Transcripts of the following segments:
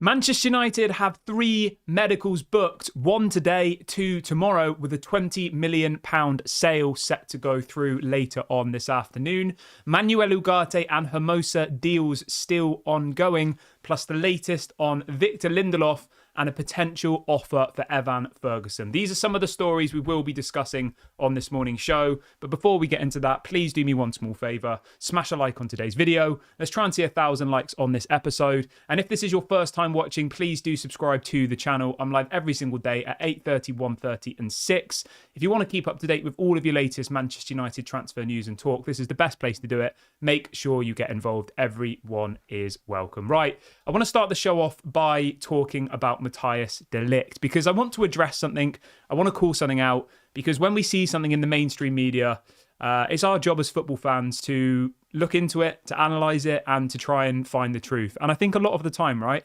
Manchester United have 3 medicals booked, 1 today, 2 tomorrow, with a £20 million sale set to go through later on this afternoon. Manuel Ugarte and Hermoso deals still ongoing, plus the latest on Victor Lindelof and a potential offer for Evan Ferguson. These are some of the stories we will be discussing on this morning's show. But before we get into that, please do me one small favour. Smash a like on today's video. Let's try and see 1,000 likes on this episode. And if this is your first time watching, please do subscribe to the channel. I'm live every single day at 8:30, 1:30 and 6. If you want to keep up to date with all of your latest Manchester United transfer news and talk, this is the best place to do it. Make sure you get involved. Everyone is welcome. Right, I want to start the show off by talking about Matthijs de Ligt, because I want to address something. I want to call something out, because when we see something in the mainstream media, it's our job as football fans to look into it, to analyse it, and to try and find the truth. And I think a lot of the time, right,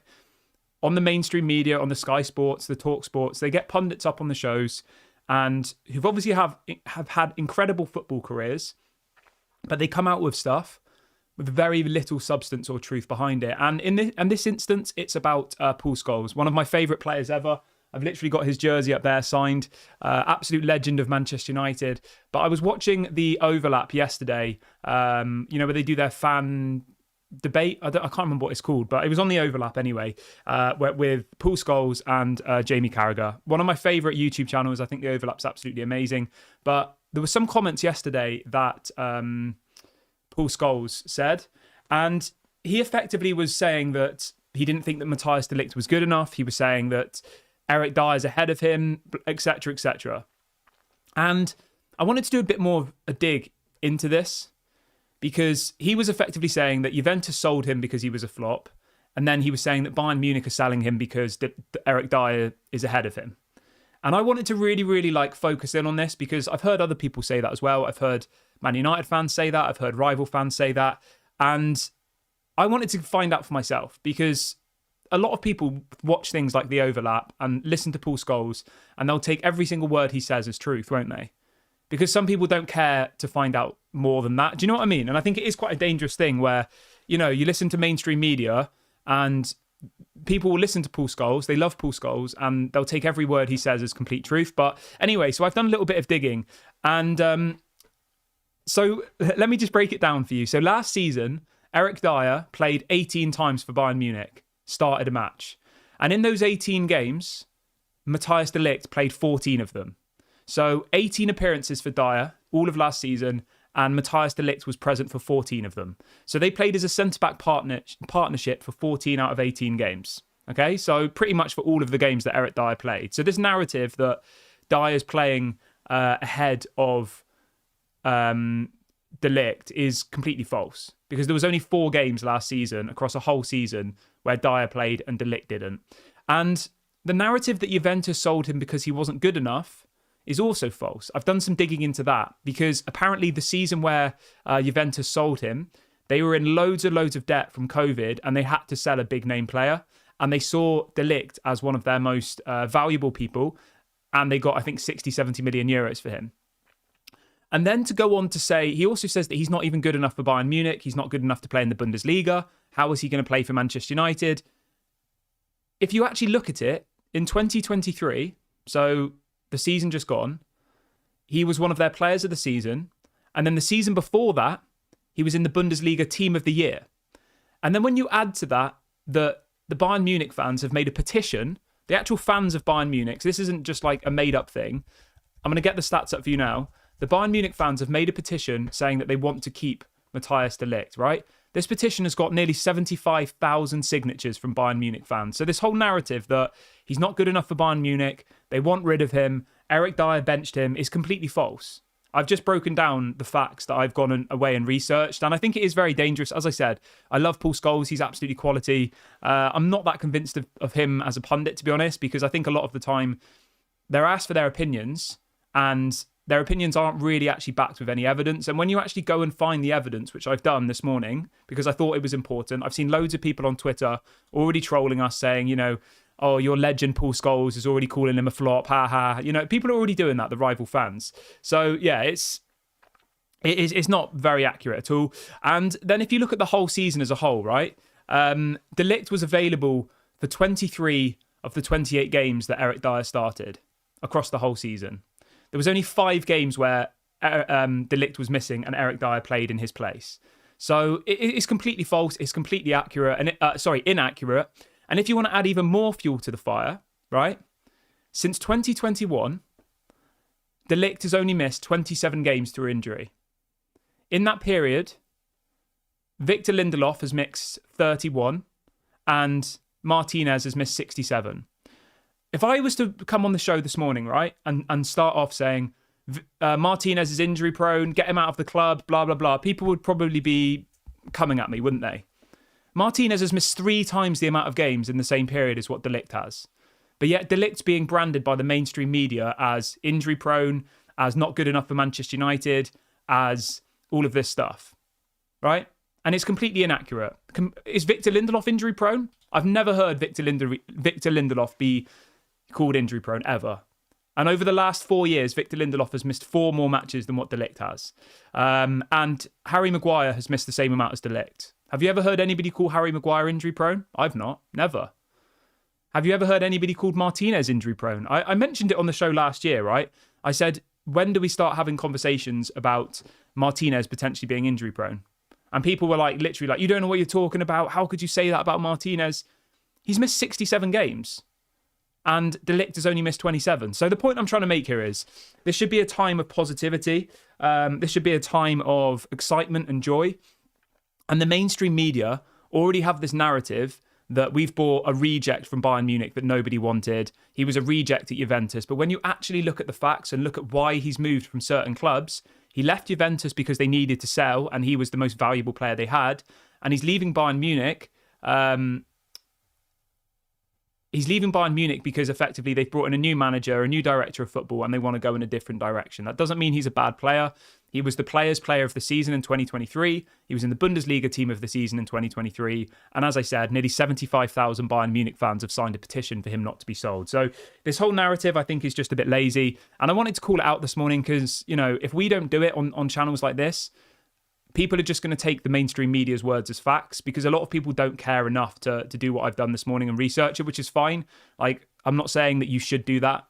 on the mainstream media, on the Sky Sports, the Talk Sports, they get pundits up on the shows and who've obviously have had incredible football careers, but they come out with stuff with very little substance or truth behind it. And in this instance, it's about Paul Scholes, one of my favourite players ever. I've literally got his jersey up there signed. Absolute legend of Manchester United. But I was watching the overlap yesterday, where they do their fan debate. I can't remember what it's called, but it was on the overlap anyway, with Paul Scholes and Jamie Carragher. One of my favourite YouTube channels. I think the overlap's absolutely amazing. But there were some comments yesterday that Paul Scholes said, and he effectively was saying that he didn't think that Matthijs de Ligt was good enough. He was saying that Eric Dyer's ahead of him, etc., etc. And I wanted to do a bit more of a dig into this, because he was effectively saying that Juventus sold him because he was a flop, and then he was saying that Bayern Munich are selling him because Eric Dyer is ahead of him. And I wanted to really, really focus in on this, because I've heard other people say that as well. I've heard Man United fans say that. I've heard rival fans say that. And I wanted to find out for myself, because a lot of people watch things like The Overlap and listen to Paul Scholes, and they'll take every single word he says as truth, won't they? Because some people don't care to find out more than that. Do you know what I mean? And I think it is quite a dangerous thing where, you listen to mainstream media and people will listen to Paul Scholes. They love Paul Scholes and they'll take every word he says as complete truth. But anyway, so I've done a little bit of digging. And so let me just break it down for you. So last season, Eric Dyer played 18 times for Bayern Munich, started a match. And in those 18 games, Matthijs de Ligt played 14 of them. So 18 appearances for Dyer, all of last season, and Matthijs de Ligt was present for 14 of them. So they played as a centre-back partnership for 14 out of 18 games. Okay, so pretty much for all of the games that Eric Dyer played. So this narrative that Dyer's playing ahead of de Ligt is completely false, because there was only 4 games last season across a whole season where Dyer played and de Ligt didn't. And the narrative that Juventus sold him because he wasn't good enough is also false. I've done some digging into that, because apparently the season where Juventus sold him, they were in loads and loads of debt from COVID and they had to sell a big name player, and they saw de Ligt as one of their most valuable people, and they got, I think, 60, 70 million euros for him. And then to go on to say, he also says that he's not even good enough for Bayern Munich. He's not good enough to play in the Bundesliga. How is he going to play for Manchester United? If you actually look at it, in 2023, so the season just gone, he was one of their players of the season. And then the season before that, he was in the Bundesliga Team of the Year. And then when you add to that, the Bayern Munich fans have made a petition, the actual fans of Bayern Munich, so this isn't just like a made-up thing. I'm going to get the stats up for you now. The Bayern Munich fans have made a petition saying that they want to keep Matthijs de Ligt, right? This petition has got nearly 75,000 signatures from Bayern Munich fans. So this whole narrative that he's not good enough for Bayern Munich, they want rid of him, Eric Dyer benched him, is completely false. I've just broken down the facts that I've gone away and researched, and I think it is very dangerous. As I said, I love Paul Scholes. He's absolutely quality. I'm not that convinced of him as a pundit, to be honest, because I think a lot of the time they're asked for their opinions, and their opinions aren't really actually backed with any evidence. And when you actually go and find the evidence, which I've done this morning, because I thought it was important, I've seen loads of people on Twitter already trolling us saying, oh, your legend Paul Scholes is already calling him a flop, ha ha. People are already doing that, the rival fans. So yeah, it's not very accurate at all. And then if you look at the whole season as a whole, right, de Ligt was available for 23 of the 28 games that Eric Dyer started across the whole season. There was only 5 games where De Ligt was missing and Eric Dyer played in his place. So it's completely false. It's completely inaccurate. And if you want to add even more fuel to the fire, right? Since 2021, De Ligt has only missed 27 games through injury. In that period, Victor Lindelof has missed 31 and Martinez has missed 67. If I was to come on the show this morning, right, and start off saying Martinez is injury prone, get him out of the club, blah, blah, blah, people would probably be coming at me, wouldn't they? Martinez has missed 3 times the amount of games in the same period as what De Ligt has. But yet De Ligt's being branded by the mainstream media as injury prone, as not good enough for Manchester United, as all of this stuff, right? And it's completely inaccurate. Is Victor Lindelof injury prone? I've never heard Victor Lindelof be called injury prone ever. And over the last 4 years, Victor Lindelof has missed 4 more matches than what De Ligt has. And Harry Maguire has missed the same amount as De Ligt. Have you ever heard anybody call Harry Maguire injury prone? I've not. Never. Have you ever heard anybody called Martinez injury prone? I mentioned it on the show last year, right? I said, when do we start having conversations about Martinez potentially being injury prone? And people were like, literally like, you don't know what you're talking about. How could you say that about Martinez? He's missed 67 games. And De Ligt has only missed 27. So the point I'm trying to make here is this should be a time of positivity. This should be a time of excitement and joy. And the mainstream media already have this narrative that we've bought a reject from Bayern Munich that nobody wanted. He was a reject at Juventus. But when you actually look at the facts and look at why he's moved from certain clubs, he left Juventus because they needed to sell and he was the most valuable player they had. And he's leaving Bayern Munich. He's leaving Bayern Munich because effectively they've brought in a new manager, a new director of football, and they want to go in a different direction. That doesn't mean he's a bad player. He was the Players' Player of the Season in 2023. He was in the Bundesliga Team of the Season in 2023. And as I said, nearly 75,000 Bayern Munich fans have signed a petition for him not to be sold. So this whole narrative, I think, is just a bit lazy. And I wanted to call it out this morning because, you know, if we don't do it on channels like this, people are just going to take the mainstream media's words as facts because a lot of people don't care enough to do what I've done this morning and research it, which is fine. Like, I'm not saying that you should do that.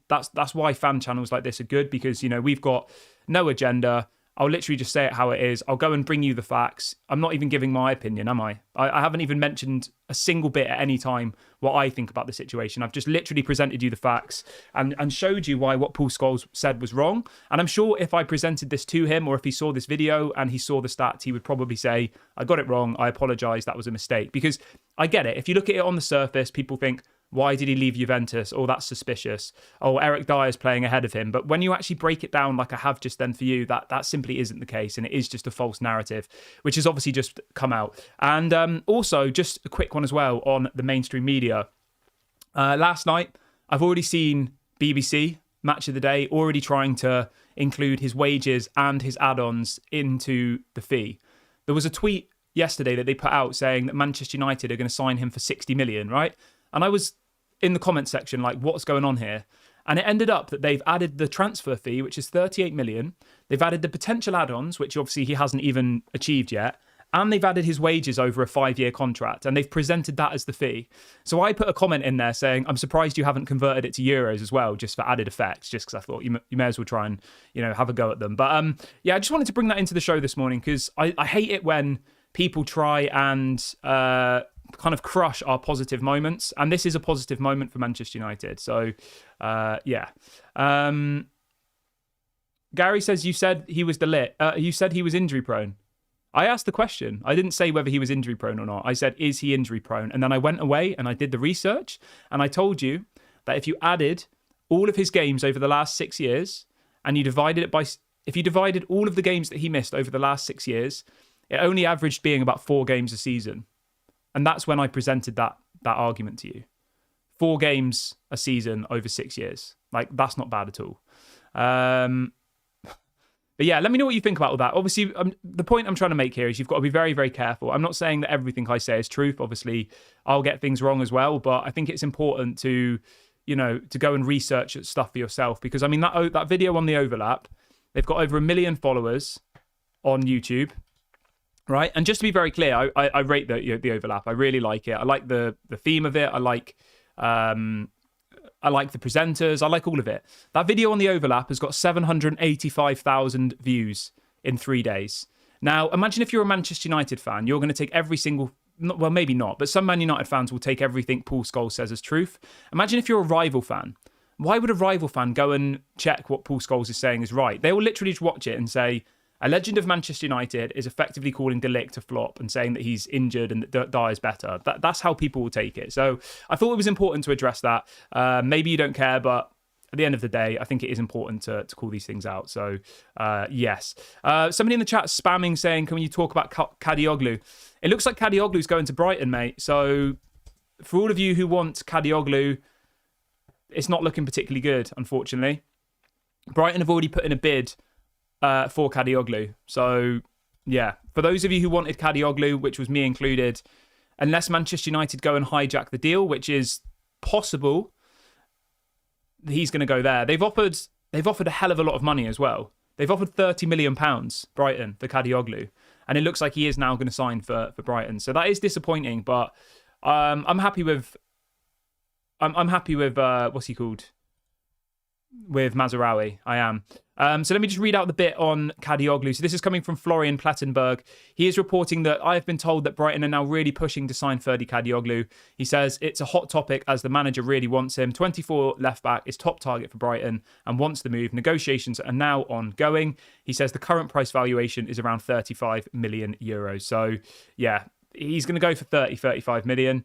That's why fan channels like this are good because, you know, we've got no agenda. I'll literally just say it how it is. I'll go and bring you the facts. I'm not even giving my opinion, am I? I haven't even mentioned a single bit at any time what I think about the situation. I've just literally presented you the facts and showed you why what Paul Scholes said was wrong. And I'm sure if I presented this to him or if he saw this video and he saw the stats, he would probably say, I got it wrong. I apologise. That was a mistake. Because I get it. If you look at it on the surface, people think, why did he leave Juventus? Oh, that's suspicious. Oh, Eric Dyer's playing ahead of him. But when you actually break it down like I have just then for you, that simply isn't the case. And it is just a false narrative, which has obviously just come out. And also, just a quick one as well on the mainstream media. Last night, I've already seen BBC, Match of the Day, already trying to include his wages and his add-ons into the fee. There was a tweet yesterday that they put out saying that Manchester United are going to sign him for 60 million, right? And I was in the comment section like, what's going on here? And it ended up that they've added the transfer fee, which is 38 million. They've added the potential add-ons, which obviously he hasn't even achieved yet. And they've added his wages over a 5-year contract. And they've presented that as the fee. So I put a comment in there saying, I'm surprised you haven't converted it to euros as well, just for added effects, just because I thought you may as well try and, you know, have a go at them. But yeah, I just wanted to bring that into the show this morning because I hate it when people try and kind of crush our positive moments, and this is a positive moment for Manchester United. So yeah. Gary says you said he was you said he was injury prone. I asked the question. I didn't say whether he was injury prone or not. I said, is he injury prone? And then I went away and I did the research and I told you that if you added all of his games over the last 6 years and you divided it by, if you divided all of the games that he missed over the last 6 years, it only averaged being about 4 games a season. And that's when I presented that argument to you. 4 games a season over 6 years. Like, that's not bad at all. But yeah, let me know what you think about all that. Obviously, the point I'm trying to make here is you've got to be very, very careful. I'm not saying that everything I say is truth. Obviously, I'll get things wrong as well. But I think it's important to, you know, to go and research stuff for yourself. Because, I mean, that video on the overlap, they've got over 1 million followers on YouTube. right? And just to be very clear, I rate the overlap. I really like it. I like the theme of it. I like the presenters. I like all of it. That video on the overlap has got 785,000 views in 3 days. Now, imagine if you're a Manchester United fan, you're going to take every single... Well, maybe not, but some Man United fans will take everything Paul Scholes says as truth. Imagine if you're a rival fan. Why would a rival fan go and check what Paul Scholes is saying is right? They will literally just watch it and say, a legend of Manchester United is effectively calling Ligt a flop and saying that he's injured and that Dyer is better. That's how people will take it. So I thought it was important to address that. Maybe you don't care, but at the end of the day, I think it is important to call these things out. So, yes. Somebody in the chat spamming saying, can you talk about Kadioglu? It looks like Kadioglu's going to Brighton, mate. So for all of you who want Kadioglu, it's not looking particularly good, unfortunately. Brighton have already put in a bid for Kadioglu. So, yeah. For those of you who wanted Kadioglu, which was me included, unless Manchester United go and hijack the deal, which is possible, he's going to go there. They've offered a hell of a lot of money as well. They've offered £30 million, Brighton, for Kadioglu. And it looks like he is now going to sign for Brighton. So that is disappointing, but I'm happy with... I'm happy with, what's he called? With Mazraoui, I am. So let me just read out the bit on Kadioglu. So this is coming from Florian Plettenberg. He is reporting that I have been told that Brighton are now really pushing to sign Ferdy Kadioglu. He says it's a hot topic as the manager really wants him. 24 left back is top target for Brighton and wants the move. Negotiations are now ongoing. He says the current price valuation is around 35 million euros. So yeah, he's going to go for 35 million.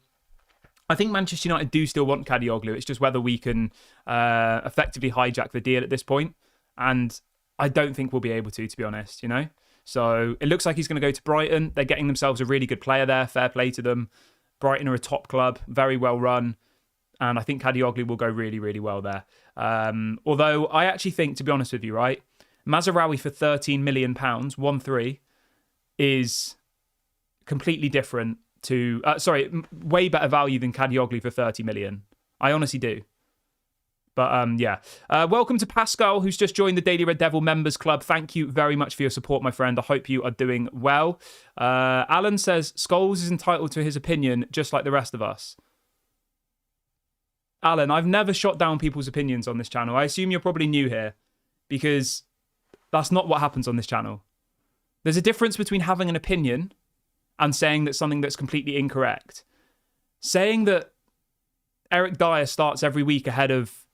I think Manchester United do still want Kadioglu. It's just whether we can effectively hijack the deal at this point. And I don't think we'll be able to be honest, you know? So it looks like he's going to go to Brighton. They're getting themselves a really good player there. Fair play to them. Brighton are a top club, very well run. And I think Kadioglu will go really, really well there. Although I actually think, to be honest with you, right, Mazraoui for £13 million, 1-3, is completely different to way better value than Kadioglu for 30 million. I honestly do. But yeah. Welcome to Pascal, who's just joined the Daily Red Devil Members Club. Thank you very much for your support, my friend. I hope you are doing well. Alan says, Scholes is entitled to his opinion, just like the rest of us. Alan, I've never shot down people's opinions on this channel. I assume you're probably new here, because that's not what happens on this channel. There's a difference between having an opinion and saying that something that's completely incorrect. Saying that Eric Dyer starts every week ahead of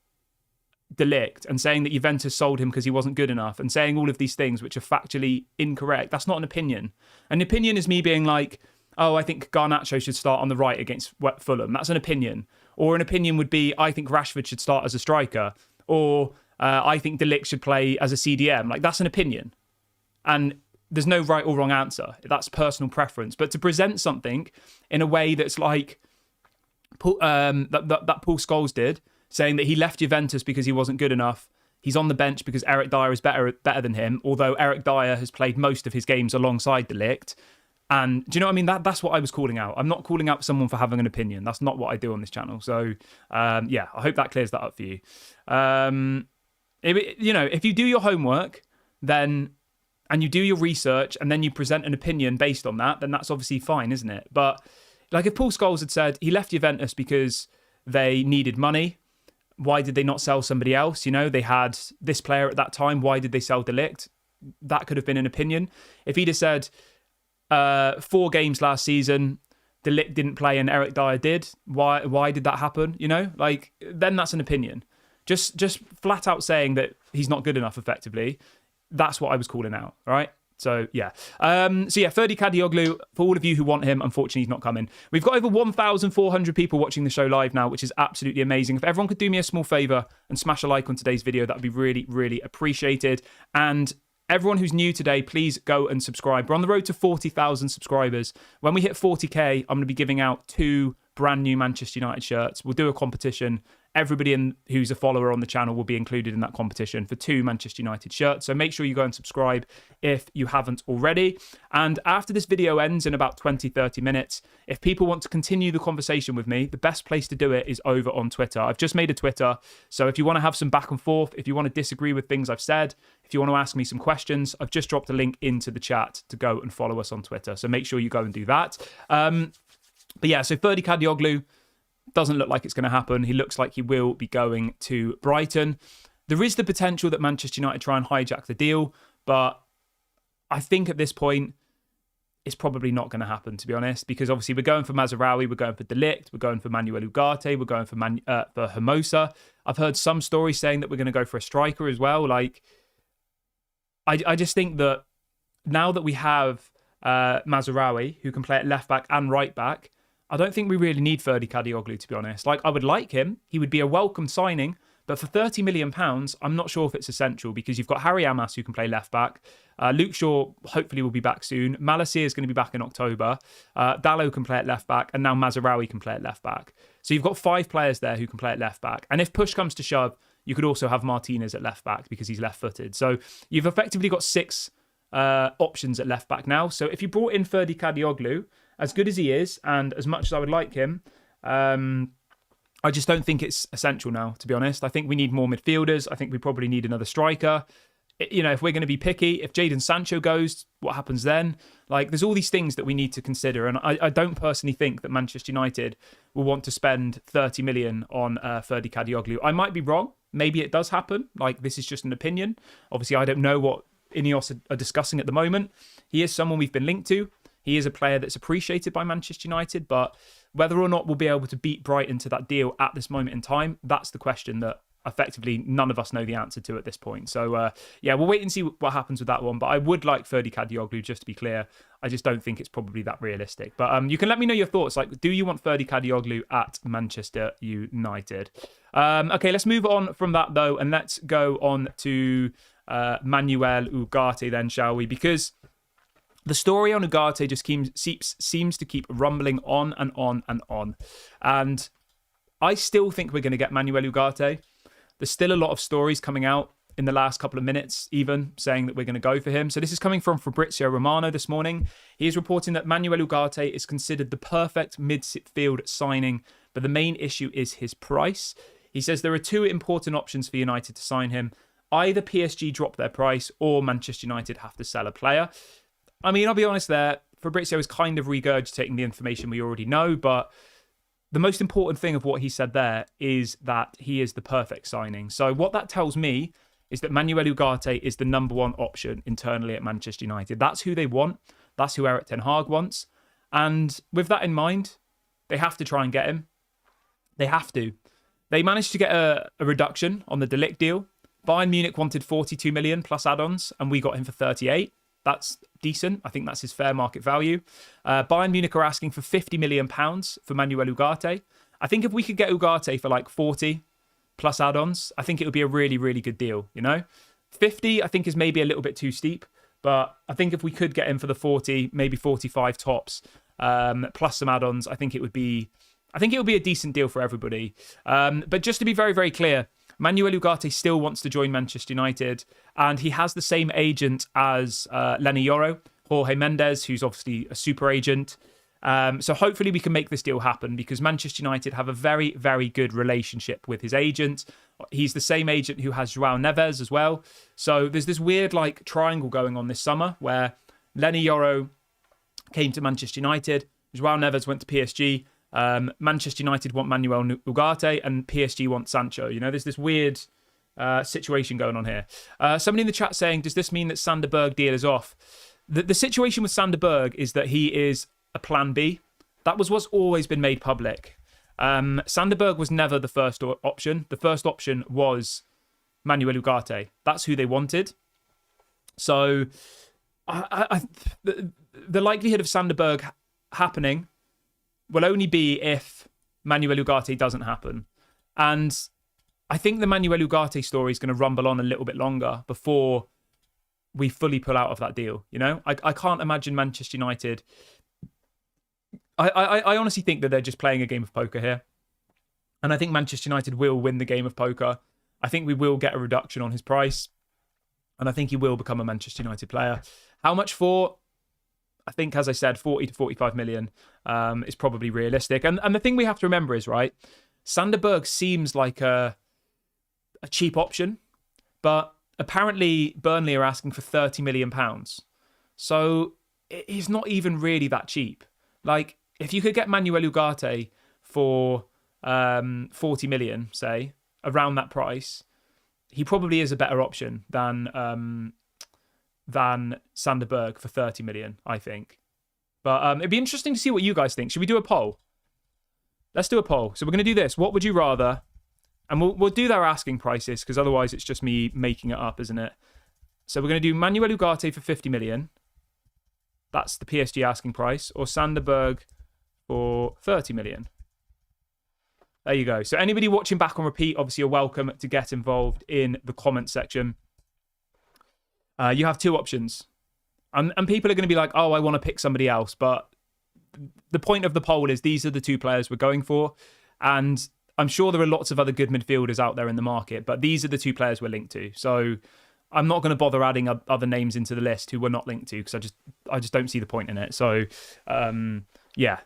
Ligt and saying that Juventus sold him because he wasn't good enough and saying all of these things which are factually incorrect, that's not an opinion. An opinion is me being like, oh, I think Garnacho should start on the right against Fulham. That's an opinion. Or an opinion would be, I think Rashford should start as a striker. Or I think Ligt should play as a CDM. Like, that's an opinion. And there's no right or wrong answer. That's personal preference. But to present something in a way that's like that Paul Scholes did, saying that he left Juventus because he wasn't good enough. He's on the bench because Eric Dyer is better than him, although Eric Dyer has played most of his games alongside Ligt. And do you know what I mean? That's what I was calling out. I'm not calling out someone for having an opinion. That's not what I do on this channel. So, yeah, I hope that clears that up for you. If you do your homework, then... and you do your research and then you present an opinion based on that, then that's obviously fine, isn't it? But like if Paul Scholes had said he left Juventus because they needed money, why did they not sell somebody else? You know, they had this player at that time. Why did they sell Ligt? That could have been an opinion. If he'd have said 4 games last season, Ligt didn't play and Eric Dyer did, why did that happen? You know, like then that's an opinion. Just flat out saying that he's not good enough effectively. That's what I was calling out, right? So, yeah. Ferdy Kadioglu, for all of you who want him, unfortunately, he's not coming. We've got over 1,400 people watching the show live now, which is absolutely amazing. If everyone could do me a small favour and smash a like on today's video, that would be really, really appreciated. And everyone who's new today, please go and subscribe. We're on the road to 40,000 subscribers. When we hit 40k, I'm going to be giving out 2 brand new Manchester United shirts. We'll do a competition everybody who's a follower on the channel will be included in that competition for 2 Manchester United shirts. So make sure you go and subscribe if you haven't already. And after this video ends in about 20-30 minutes, if people want to continue the conversation with me, the best place to do it is over on Twitter. I've just made a Twitter, so if you want to have some back and forth, if you want to disagree with things I've said, if you want to ask me some questions, I've just dropped a link into the chat to go and follow us on Twitter. So make sure you go and do that. But yeah, so Ferdy Kadioglu doesn't look like it's going to happen. He looks like he will be going to Brighton. There is the potential that Manchester United try and hijack the deal, but I think at this point, it's probably not going to happen, to be honest, because obviously we're going for Mazraoui, we're going for Ligt, we're going for Manuel Ugarte, we're going for Hermoso. I've heard some stories saying that we're going to go for a striker as well. Like, I just think that now that we have Mazraoui, who can play at left back and right back, I don't think we really need Ferdy Kadioglu, to be honest. Like, I would like him. He would be a welcome signing. But for £30 million, I'm not sure if it's essential, because you've got Harry Amas, who can play left back. Luke Shaw hopefully will be back soon. Malacia is going to be back in October. Dalot can play at left back. And now Mazraoui can play at left back. So you've got 5 players there who can play at left back. And if push comes to shove, you could also have Martinez at left back because he's left-footed. So you've effectively got 6 options at left back now. So if you brought in Ferdy Kadioglu, as good as he is, and as much as I would like him, I just don't think it's essential now, to be honest. I think we need more midfielders. I think we probably need another striker. You know, if we're going to be picky, if Jadon Sancho goes, what happens then? Like, there's all these things that we need to consider. And I don't personally think that Manchester United will want to spend 30 million on Ferdy Kadioglu. I might be wrong. Maybe it does happen. Like, this is just an opinion. Obviously, I don't know what Ineos are discussing at the moment. He is someone we've been linked to. He is a player that's appreciated by Manchester United, but whether or not we'll be able to beat Brighton to that deal at this moment in time, that's the question that effectively none of us know the answer to at this point. So, yeah, we'll wait and see what happens with that one. But I would like Ferdy Kadioglu, just to be clear. I just don't think it's probably that realistic. But you can let me know your thoughts. Like, do you want Ferdy Kadioglu at Manchester United? Okay, let's move on from that, though, and let's go on to Manuel Ugarte then, shall we? Because the story on Ugarte just seems to keep rumbling on and on and on. And I still think we're going to get Manuel Ugarte. There's still a lot of stories coming out in the last couple of minutes, even saying that we're going to go for him. So this is coming from Fabrizio Romano this morning. He is reporting that Manuel Ugarte is considered the perfect midfield signing, but the main issue is his price. He says there are 2 important options for United to sign him. Either PSG drop their price or Manchester United have to sell a player. I mean, I'll be honest there, Fabrizio is kind of regurgitating the information we already know, but the most important thing of what he said there is that he is the perfect signing. So what that tells me is that Manuel Ugarte is the number 1 option internally at Manchester United. That's who they want. That's who Erik ten Hag wants. And with that in mind, they have to try and get him. They have to. They managed to get a reduction on the Ligt deal. Bayern Munich wanted 42 million plus add-ons, and we got him for 38. That's decent. I think that's his fair market value. Bayern Munich are asking for £50 million for Manuel Ugarte. I think if we could get Ugarte for like 40 plus add-ons, I think it would be a really, really good deal, you know? 50, I think, is maybe a little bit too steep, but I think if we could get him for the 40, maybe 45 tops, plus some add-ons, I think it would be a decent deal for everybody. But just to be very, very clear, Manuel Ugarte still wants to join Manchester United, and he has the same agent as Lenny Yoro, Jorge Mendes, who's obviously a super agent. So hopefully we can make this deal happen, because Manchester United have a very, very good relationship with his agent. He's the same agent who has João Neves as well. So there's this weird like triangle going on this summer where Lenny Yoro came to Manchester United, João Neves went to PSG, Manchester United want Manuel Ugarte, and PSG want Sancho. You know, there's this weird situation going on here. Somebody in the chat saying, does this mean that Sander Berg deal is off? The situation with Sander Berg is that he is a plan B. That was what's always been made public. Sander Berg was never the first option. The first option was Manuel Ugarte. That's who they wanted. So the likelihood of Sander Berg happening will only be if Manuel Ugarte doesn't happen. And I think the Manuel Ugarte story is going to rumble on a little bit longer before we fully pull out of that deal. You know, I can't imagine Manchester United. I honestly think that they're just playing a game of poker here. And I think Manchester United will win the game of poker. I think we will get a reduction on his price. And I think he will become a Manchester United player. How much for? I think, as I said, 40 to 45 million is probably realistic. And the thing we have to remember is, right, Sander Berg seems like a cheap option, but apparently Burnley are asking for £30 million. So it's not even really that cheap. Like, if you could get Manuel Ugarte for 40 million, say, around that price, he probably is a better option than Sander Berg for 30 million, I think. But it'd be interesting to see what you guys think. Should we do a poll? Let's do a poll. So we're going to do this. What would you rather? And we'll do their asking prices, because otherwise it's just me making it up, isn't it? So we're going to do Manuel Ugarte for 50 million. That's the PSG asking price. Or Sander Berg for 30 million. There you go. So anybody watching back on repeat, obviously you're welcome to get involved in the comment section. You have two options. And people are going to be like, oh, I want to pick somebody else. But the point of the poll is these are the two players we're going for. And I'm sure there are lots of other good midfielders out there in the market, but these are the two players we're linked to. So I'm not going to bother adding other names into the list who we're not linked to, because I just don't see the point in it. So, yeah.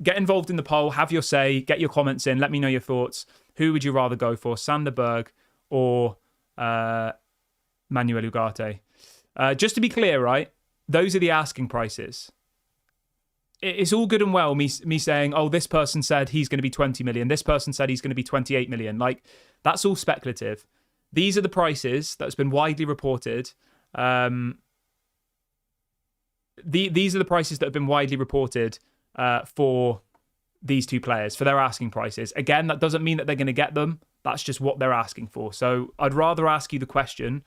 Get involved in the poll, have your say, get your comments in, let me know your thoughts. Who would you rather go for, Sander Berg or Manuel Ugarte? Just to be clear, right, those are the asking prices. It's all good and well me saying, oh, this person said he's going to be 20 million, this person said he's going to be 28 million. Like, that's all speculative. These are the prices that's been widely reported. These are the prices that have been widely reported for these two players, for their asking prices. Again, that doesn't mean that they're going to get them. That's just what they're asking for. So I'd rather ask you the question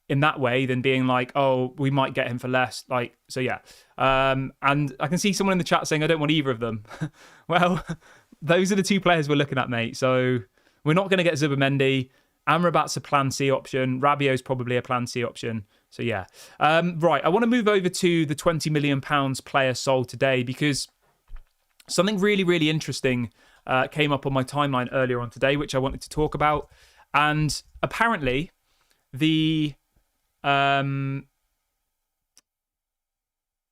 in that way than being like, oh, we might get him for less. Like, so yeah. And I can see someone in the chat saying, I don't want either of them. Well, those are the two players we're looking at, mate. So we're not going to get Zubimendi. Amrabat's a plan C option. Rabiot's probably a plan C option. So yeah. Right, I want to move over to the £20 million player sold today, because something really, really interesting came up on my timeline earlier on today, which I wanted to talk about. And apparently the Aaron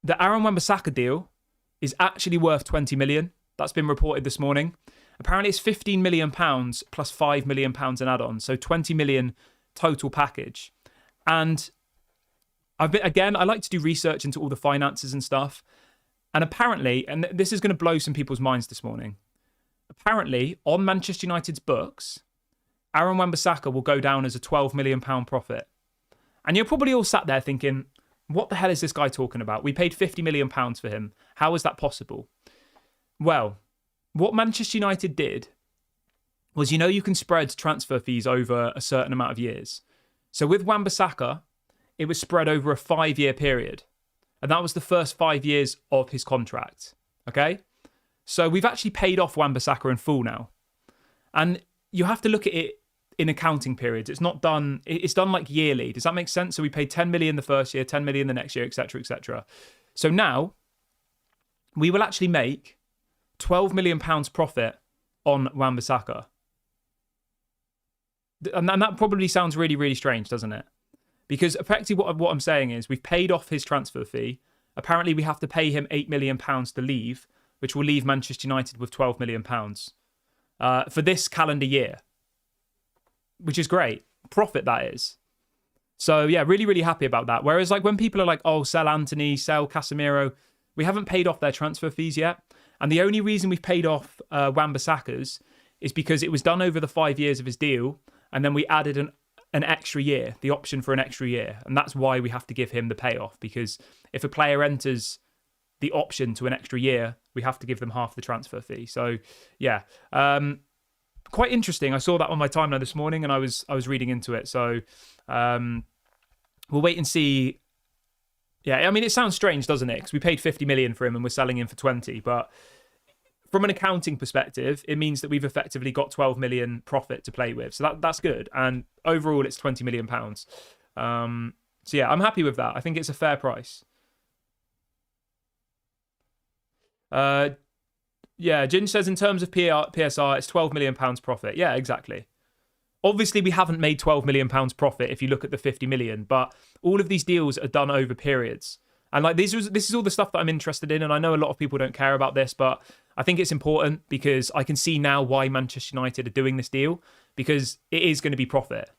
Wan-Bissaka deal is actually worth 20 million. That's been reported this morning. Apparently it's £15 million plus £5 million in add-ons. So 20 million total package. And I like to do research into all the finances and stuff. And apparently, and this is going to blow some people's minds this morning. Apparently, on Manchester United's books, Aaron Wan-Bissaka will go down as a £12 million profit. And you're probably all sat there thinking, what the hell is this guy talking about? We paid £50 million for him. How is that possible? Well, what Manchester United did was, you can spread transfer fees over a certain amount of years. So with Wan-Bissaka, it was spread over a 5-year period. And that was the first 5 years of his contract. Okay? So we've actually paid off Wan-Bissaka in full now. And you have to look at it in accounting periods. It's done like yearly. Does that make sense? So we paid 10 million the first year, 10 million the next year, etc., etc. So now we will actually make £12 million profit on Wan-Bissaka. And that probably sounds really, really strange, doesn't it? Because effectively what I'm saying is we've paid off his transfer fee. Apparently we have to pay him £8 million to leave, which will leave Manchester United with £12 million for this calendar year, which is great. Profit, that is. So yeah, really, really happy about that. Whereas like when people are like, oh, sell Anthony, sell Casemiro, we haven't paid off their transfer fees yet. And the only reason we've paid off Wan-Bissaka's is because it was done over the 5 years of his deal. And then we added an extra year, the option for an extra year. And that's why we have to give him the payoff, because if a player enters the option to an extra year, we have to give them half the transfer fee. So yeah, quite interesting. I saw that on my timeline this morning and I was reading into it. So we'll wait and see. Yeah, I mean, it sounds strange, doesn't it? Because we paid 50 million for him and we're selling him for 20. But from an accounting perspective, it means that we've effectively got 12 million profit to play with. So that's good. And overall, it's 20 million pounds. So yeah, I'm happy with that. I think it's a fair price. Yeah, Ginge says in terms of PSR, it's £12 million profit. Yeah, exactly. Obviously, we haven't made £12 million profit if you look at the 50 million, but all of these deals are done over periods. And like this is all the stuff that I'm interested in. And I know a lot of people don't care about this, but I think it's important because I can see now why Manchester United are doing this deal, because it is going to be profit,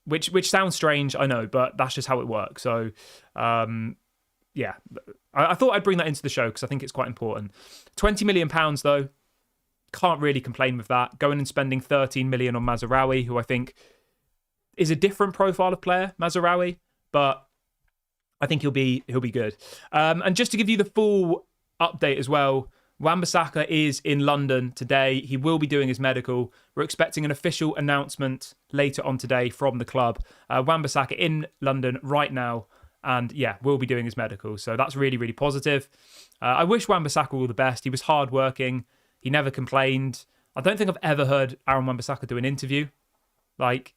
which sounds strange, I know, but that's just how it works. So, yeah, I thought I'd bring that into the show because I think it's quite important. £20 million, though. Can't really complain with that. Going and spending 13 million on Mazraoui, who I think is a different profile of player, Mazraoui, but I think he'll be good. And just to give you the full update as well, Wan-Bissaka is in London today. He will be doing his medical. We're expecting an official announcement later on today from the club. Wan-Bissaka in London right now, and yeah, will be doing his medical. So that's really, really positive. I wish Wan-Bissaka all the best. He was hardworking. He never complained. I don't think I've ever heard Aaron Wan-Bissaka do an interview. Like,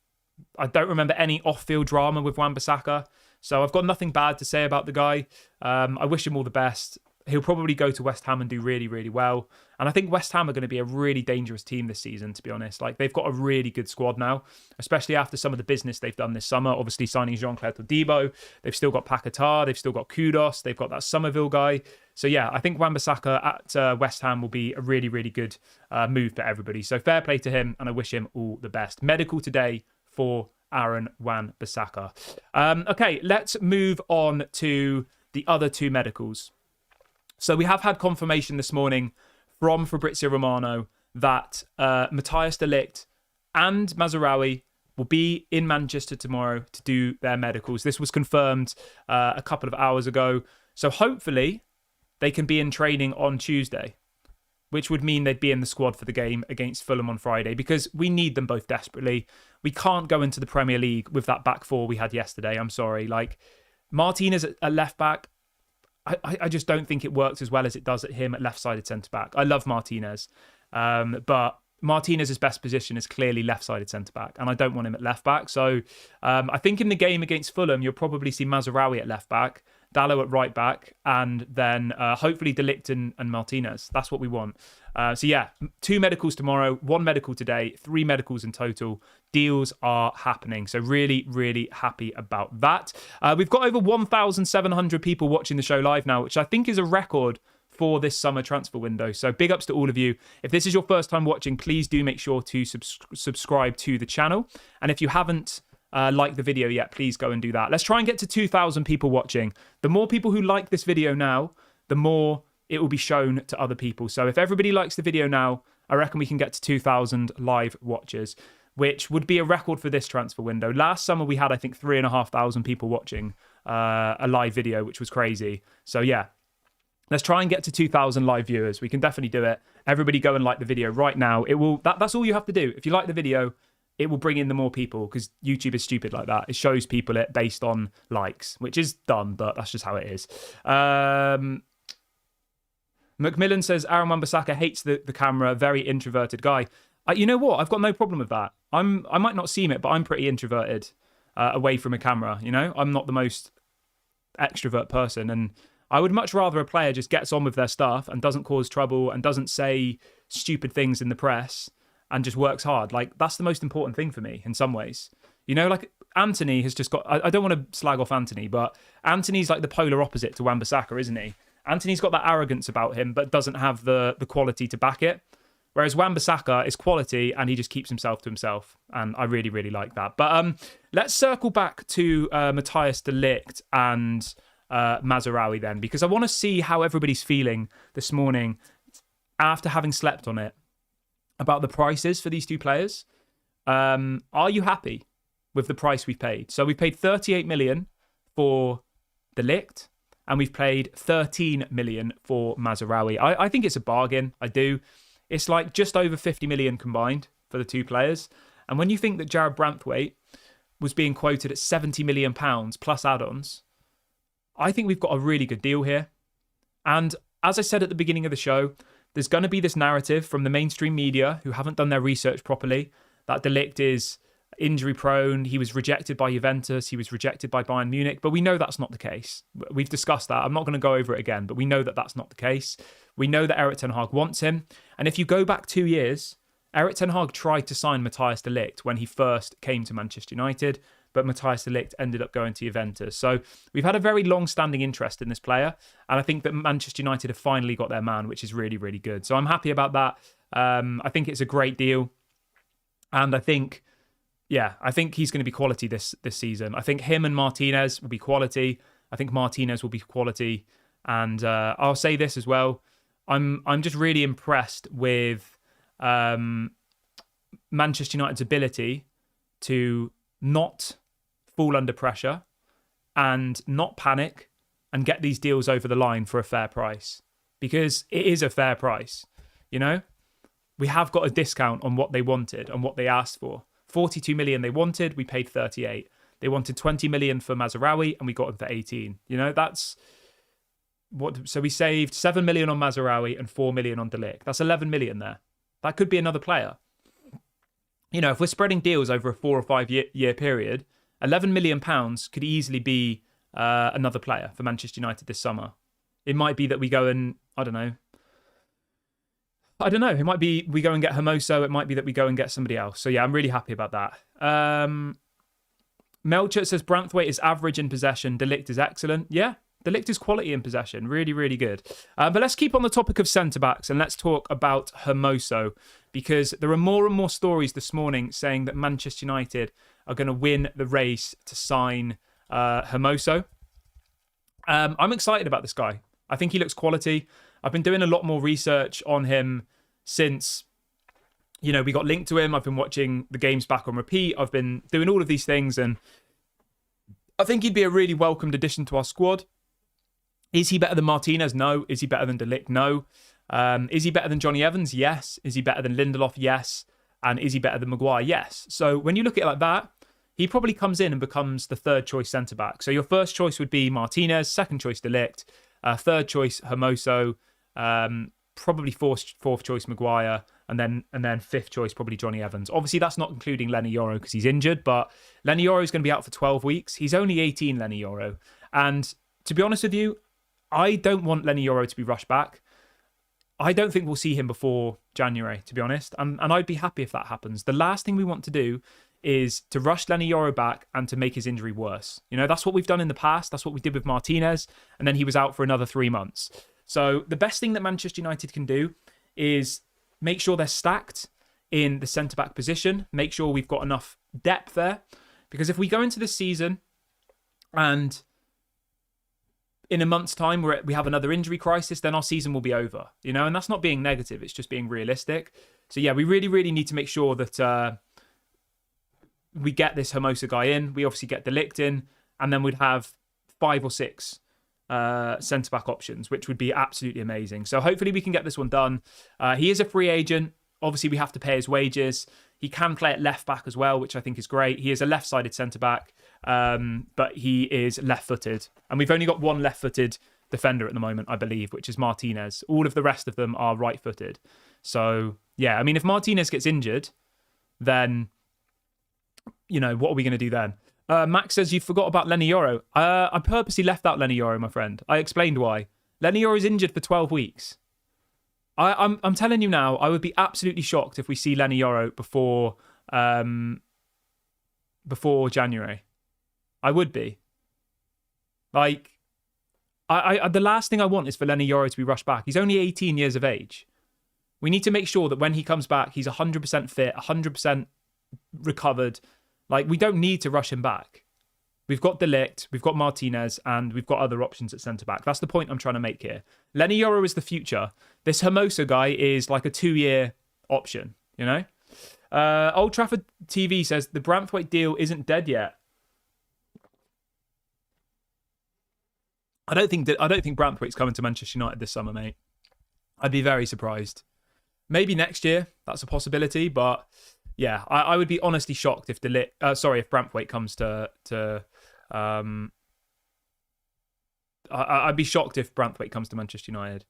I don't remember any off-field drama with Wan-Bissaka. So I've got nothing bad to say about the guy. I wish him all the best. He'll probably go to West Ham and do really, really well. And I think West Ham are going to be a really dangerous team this season, to be honest. Like, they've got a really good squad now, especially after some of the business they've done this summer. Obviously, signing Jean-Claire Todibo. They've still got Paquetá. They've still got Kudos. They've got that Somerville guy. So, yeah, I think Wan-Bissaka at West Ham will be a really, really good move for everybody. So, fair play to him, and I wish him all the best. Medical today for Aaron Wan-Bissaka. Okay, let's move on to the other two medicals. So we have had confirmation this morning from Fabrizio Romano that Matthijs de Ligt and Mazraoui will be in Manchester tomorrow to do their medicals. This was confirmed a couple of hours ago. So hopefully they can be in training on Tuesday, which would mean they'd be in the squad for the game against Fulham on Friday, because we need them both desperately. We can't go into the Premier League with that back four we had yesterday. I'm sorry. Like, Martinez at left back, I just don't think it works as well as it does at him at left-sided centre-back. I love Martinez, but Martinez's best position is clearly left-sided centre-back, and I don't want him at left-back. So I think in the game against Fulham, you'll probably see Mazraoui at left-back, Dalot at right-back, and then hopefully De Ligt and Martinez. That's what we want. So yeah, 2 medicals tomorrow, 1 medical today, 3 medicals in total. Deals are happening. So really, really happy about that. We've got over 1,700 people watching the show live now, which I think is a record for this summer transfer window. So big ups to all of you. If this is your first time watching, please do make sure to subscribe to the channel. And if you haven't liked the video yet, please go and do that. Let's try and get to 2,000 people watching. The more people who like this video now, the more it will be shown to other people. So if everybody likes the video now, I reckon we can get to 2,000 live watchers, which would be a record for this transfer window. Last summer, we had, I think, 3,500 people watching a live video, which was crazy. So yeah, let's try and get to 2,000 live viewers. We can definitely do it. Everybody go and like the video right now. It will. That's all you have to do. If you like the video, it will bring in the more people, because YouTube is stupid like that. It shows people it based on likes, which is dumb, but that's just how it is. Macmillan says, Aaron Wan-Bissaka hates the camera, very introverted guy. You know what? I've got no problem with that. I might not seem it, but I'm pretty introverted away from a camera, you know? I'm not the most extrovert person, and I would much rather a player just gets on with their stuff and doesn't cause trouble and doesn't say stupid things in the press and just works hard. Like, that's the most important thing for me in some ways. You know, like Anthony has just got... I don't want to slag off Anthony, but Anthony's like the polar opposite to Wan-Bissaka, isn't he? Anthony's got that arrogance about him, but doesn't have the quality to back it. Whereas Wan-Bissaka is quality and he just keeps himself to himself. And I really, really like that. But let's circle back to Matthijs de Ligt and Mazraoui then, because I want to see how everybody's feeling this morning after having slept on it about the prices for these two players. Are you happy with the price we've paid? So we've paid 38 million for de Ligt, and we've paid 13 million for Mazraoui. I think it's a bargain. I do. It's like just over 50 million combined for the two players. And when you think that Jared Branthwaite was being quoted at 70 million pounds plus add-ons, I think we've got a really good deal here. And as I said at the beginning of the show, there's going to be this narrative from the mainstream media who haven't done their research properly that de Ligt is injury prone. He was rejected by Juventus. He was rejected by Bayern Munich. But we know that's not the case. We've discussed that. I'm not going to go over it again, but we know that that's not the case. We know that Erik ten Hag wants him. And if you go back 2 years, Erik ten Hag tried to sign Matthijs de Ligt when he first came to Manchester United, but Matthijs de Ligt ended up going to Juventus. So we've had a very long-standing interest in this player, and I think that Manchester United have finally got their man, which is really, really good. So I'm happy about that. I think it's a great deal, and I think he's going to be quality this season. I think him and Martinez will be quality. I think Martinez will be quality, and I'll say this as well. I'm just really impressed with Manchester United's ability to not fall under pressure and not panic and get these deals over the line for a fair price, because it is a fair price. You know, we have got a discount on what they wanted and what they asked for. 42 million they wanted, we paid 38. They wanted 20 million for Mazraoui and we got him for 18. You know, that's what. So we saved 7 million on Mazraoui and 4 million on De Ligt. That's 11 million there. That could be another player. You know, if we're spreading deals over a 4 or 5 year period, 11 million pounds could easily be another player for Manchester United this summer. It might be that we go and, I don't know. It might be we go and get Hermoso. It might be that we go and get somebody else. So yeah, I'm really happy about that. Melcher says Branthwaite is average in possession. De Ligt is excellent. Yeah, De Ligt is quality in possession. Really, really good. But let's keep on the topic of centre-backs and let's talk about Hermoso, because there are more and more stories this morning saying that Manchester United are going to win the race to sign Hermoso. I'm excited about this guy. I think he looks quality. I've been doing a lot more research on him since, you know, we got linked to him. I've been watching the games back on repeat. I've been doing all of these things, and I think he'd be a really welcomed addition to our squad. Is he better than Martinez? No. Is he better than De Ligt? No. Is he better than Johnny Evans? Yes. Is he better than Lindelof? Yes. And is he better than Maguire? Yes. So when you look at it like that, he probably comes in and becomes the third choice centre-back. So your first choice would be Martinez, second choice De Ligt, third choice Hermoso, probably fourth choice Maguire, and then fifth choice probably Johnny Evans. Obviously, that's not including Lenny Yoro because he's injured, but Lenny Yoro is going to be out for 12 weeks. He's only 18, Lenny Yoro. And to be honest with you, I don't want Lenny Yoro to be rushed back. I don't think we'll see him before January, to be honest. And I'd be happy if that happens. The last thing we want to do is to rush Lenny Yoro back and to make his injury worse. You know, that's what we've done in the past. That's what we did with Martinez. And then he was out for another 3 months. So the best thing that Manchester United can do is make sure they're stacked in the centre-back position. Make sure we've got enough depth there. Because if we go into this season and in a month's time we have another injury crisis, then our season will be over. You know, and that's not being negative. It's just being realistic. So yeah, we really, really need to make sure that we get this Hermoso guy in. We obviously get De Ligt in. And then we'd have 5 or 6 centre-back options, which would be absolutely amazing. So hopefully we can get this one done. He is a free agent. Obviously, we have to pay his wages. He can play at left-back as well, which I think is great. He is a left-sided centre-back, but he is left-footed. And we've only got one left-footed defender at the moment, I believe, which is Martinez. All of the rest of them are right-footed. So, yeah, I mean, if Martinez gets injured, then, you know, what are we going to do then? Max says, you forgot about Lenny Yoro. I purposely left out Lenny Yoro, my friend. I explained why. Lenny Yoro is injured for 12 weeks. I'm telling you now, I would be absolutely shocked if we see Lenny Yoro before January. I would be. Like, I the last thing I want is for Lenny Yoro to be rushed back. He's only 18 years of age. We need to make sure that when he comes back, he's 100% fit, 100% recovered. Like, we don't need to rush him back. We've got De Ligt, we've got Martinez, and we've got other options at centre-back. That's the point I'm trying to make here. Lenny Yoro is the future. This Hermoso guy is like a 2-year option, you know? Old Trafford TV says, the Branthwaite deal isn't dead yet. I don't think Branthwaite's coming to Manchester United this summer, mate. I'd be very surprised. Maybe next year, that's a possibility, but yeah, I would be honestly shocked if if Branthwaite comes to I'd be shocked if Branthwaite comes to Manchester United.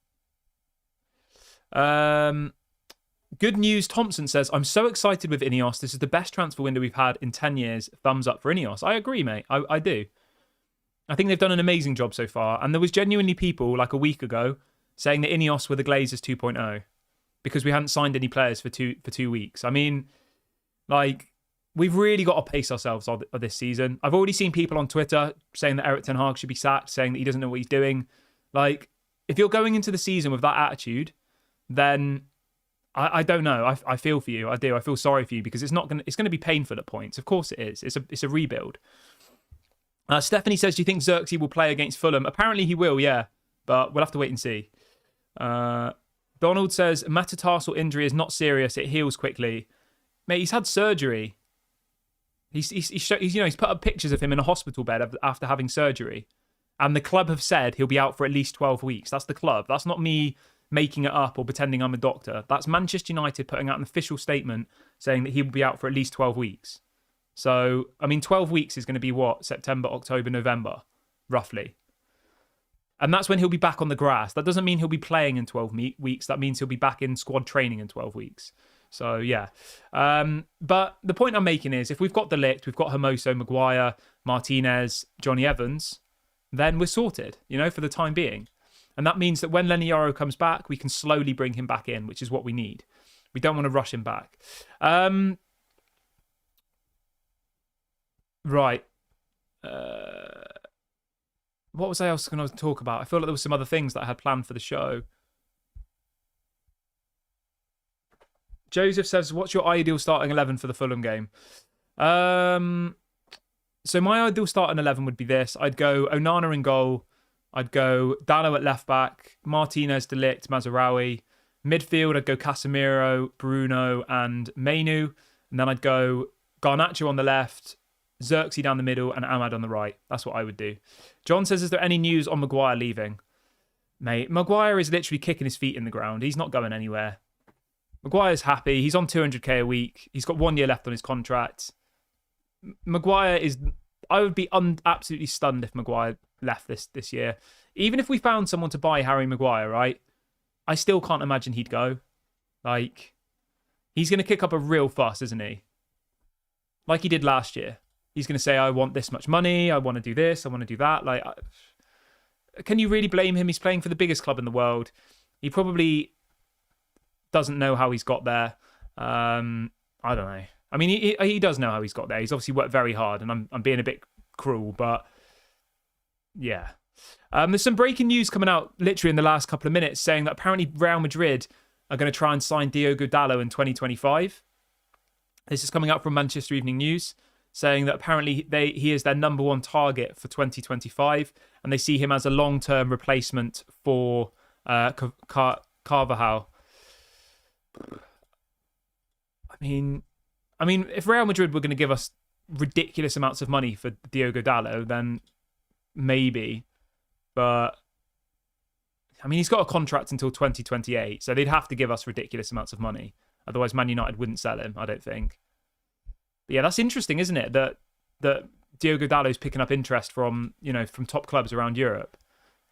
Good News Thompson says, I'm so excited with Ineos. This is the best transfer window we've had in 10 years. Thumbs up for Ineos. I agree, mate. I do. I think they've done an amazing job so far. And there was genuinely people like a week ago saying that Ineos were the Glazers 2.0 because we hadn't signed any players for 2 weeks. I mean, like, we've really got to pace ourselves of this season. I've already seen people on Twitter saying that Erik ten Hag should be sacked, saying that he doesn't know what he's doing. Like, if you're going into the season with that attitude, then I don't know. I feel for you. I do. I feel sorry for you because it's going to be painful at points. Of course it is. It's a rebuild. Stephanie says, do you think Xerxes will play against Fulham? Apparently he will, yeah. But we'll have to wait and see. Donald says, metatarsal injury is not serious. It heals quickly. Mate, he's had surgery. He's put up pictures of him in a hospital bed after having surgery. And the club have said he'll be out for at least 12 weeks. That's the club. That's not me making it up or pretending I'm a doctor. That's Manchester United putting out an official statement saying that he will be out for at least 12 weeks. So, I mean, 12 weeks is going to be what? September, October, November, roughly. And that's when he'll be back on the grass. That doesn't mean he'll be playing in 12 weeks. That means he'll be back in squad training in 12 weeks. So, yeah. But the point I'm making is, if we've got the Ligt, we've got Hermoso, Maguire, Martinez, Johnny Evans, then we're sorted, for the time being. And that means that when Lenny Yoro comes back, we can slowly bring him back in, which is what we need. We don't want to rush him back. Right. What was I else going to talk about? I feel like there were some other things that I had planned for the show. Joseph says, what's your ideal starting 11 for the Fulham game? So my ideal starting 11 would be this. I'd go Onana in goal. I'd go Dallo at left back, Martinez, De Ligt, Mazraoui. Midfield, I'd go Casemiro, Bruno, and Mainu. And then I'd go Garnacho on the left, Xerxes down the middle, and Ahmad on the right. That's what I would do. John says, is there any news on Maguire leaving? Mate, Maguire is literally kicking his feet in the ground. He's not going anywhere. Maguire's happy. He's on 200k a week. He's got 1 year left on his contract. Maguire is... I would be absolutely stunned if Maguire left this year. Even if we found someone to buy Harry Maguire, right? I still can't imagine he'd go. Like, he's going to kick up a real fuss, isn't he? Like he did last year. He's going to say, I want this much money. I want to do this. I want to do that. Like, can you really blame him? He's playing for the biggest club in the world. He probably doesn't know how he's got there. I don't know. I mean, he does know how he's got there. He's obviously worked very hard, and I'm being a bit cruel, but yeah. There's some breaking news coming out literally in the last couple of minutes saying that apparently Real Madrid are going to try and sign Diogo Dallo in 2025. This is coming out from Manchester Evening News saying that apparently he is their number one target for 2025, and they see him as a long-term replacement for Carvajal. I mean, if Real Madrid were going to give us ridiculous amounts of money for Diogo Dallo, then maybe. But, I mean, he's got a contract until 2028, so they'd have to give us ridiculous amounts of money. Otherwise, Man United wouldn't sell him, I don't think. But yeah, that's interesting, isn't it? That Diogo Dallo's picking up interest from top clubs around Europe.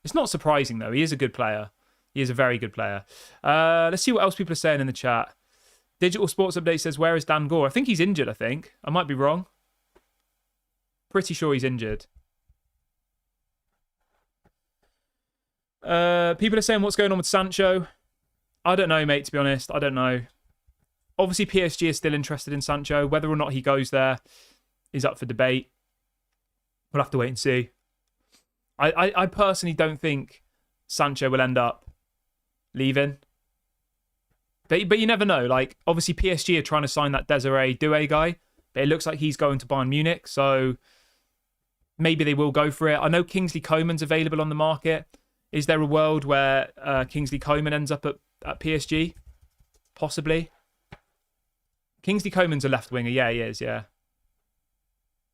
It's not surprising, though. He is a good player. He is a very good player. Let's see what else people are saying in the chat. Digital Sports Update says, where is Dan Gore? I think he's injured, I think. I might be wrong. Pretty sure he's injured. People are saying, what's going on with Sancho? I don't know, mate, to be honest. I don't know. Obviously, PSG is still interested in Sancho. Whether or not he goes there is up for debate. We'll have to wait and see. I personally don't think Sancho will end up leaving. But you never know. Like, obviously, PSG are trying to sign that Desiree Doué guy. But it looks like he's going to Bayern Munich. So maybe they will go for it. I know Kingsley Coman's available on the market. Is there a world where Kingsley Coman ends up at PSG? Possibly. Kingsley Coman's a left winger. Yeah, he is. Yeah.